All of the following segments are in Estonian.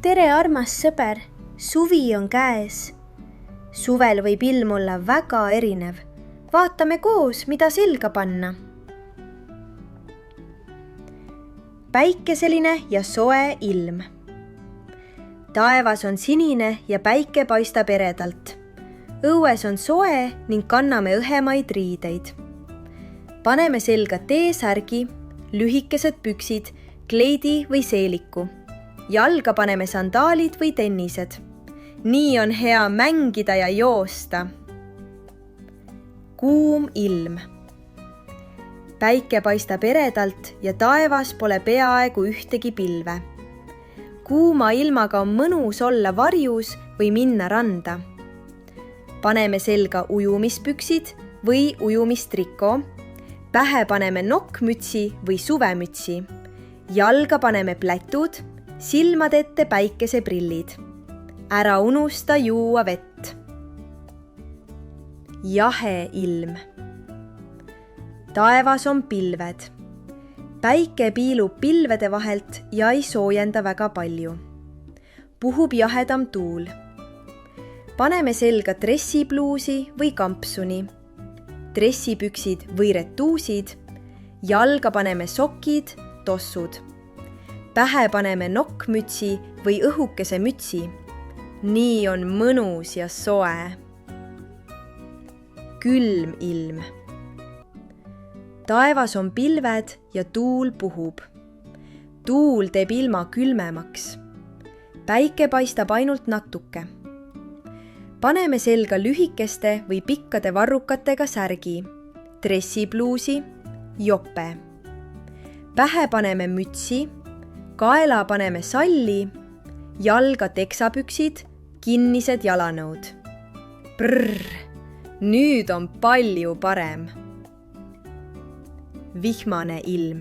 Tere, armas sõber! Suvi on käes. Suvel võib ilm olla väga erinev. Vaatame koos, mida selga panna. Päikeseline ja soe ilm. Taevas on sinine ja päike paistab eredalt. Õues on soe ning kanname õhemaid riideid. Paneme selga T-särgi, lühikesed püksid, kleidi või seeliku. Jalga paneme sandaalid või tennised. Nii on hea mängida ja joosta. Kuum ilm. Päike paistab eredalt ja taevas pole peaaegu ühtegi pilve. Kuuma ilmaga on mõnus olla varjus või minna randa. Paneme selga ujumispüksid või ujumistriko. Pähe paneme nokkmütsi või suvemütsi. Jalga paneme plätud, silmad ette päikeseprillid. Ära unusta juua vett. Jahe ilm. Taevas on pilved. Päike piilub pilvede vahelt ja ei soojenda väga palju. Puhub jahedam tuul. Paneme selga dressipluusi või kampsuni, dressipüksid või retuusid, jalga paneme sokid, tossud. Pähe paneme nokkmütsi või õhukese mütsi. Nii on mõnus ja soe. Külm ilm. Taevas on pilved ja tuul puhub. Tuul teeb ilma külmemaks. Päike paistab ainult natuke. Paneme selga lühikeste või pikkade varrukatega särgi, dressipluusi, jope. Pähe paneme mütsi, kaela paneme salli, jalga teksapüksid, kinnised jalanõud. Brrr, nüüd on palju parem. Vihmane ilm.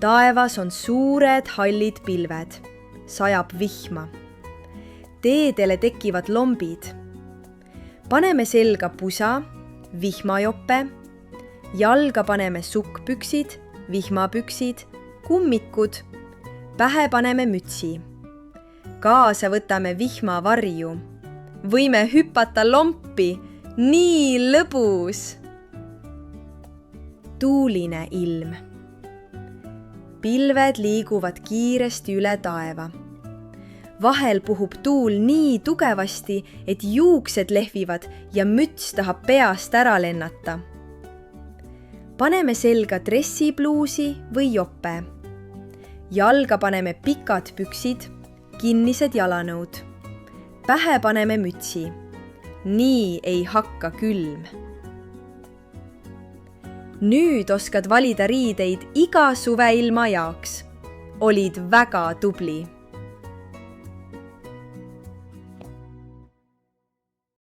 Taevas on suured hallid pilved, sajab vihma. Teedele tekivad lombid. Paneme selga pusa, vihmajope, jalga paneme sukkpüksid, vihmapüksid, kummikud, pähe paneme mütsi. Kaasa võtame vihmavarju. Võime hüpata lompi, nii lõbus. Tuuline ilm. Pilved liiguvad kiiresti üle taeva. Vahel puhub tuul nii tugevasti, et juuksed lehvivad ja müts tahab peast ära lennata. Paneme selga dressipluusi või jope. Jalga paneme pikad püksid, kinnised jalanõud. Pähe paneme mütsi. Nii ei hakka külm. Nüüd oskad valida riideid iga suveilma jaoks. Olid väga tubli.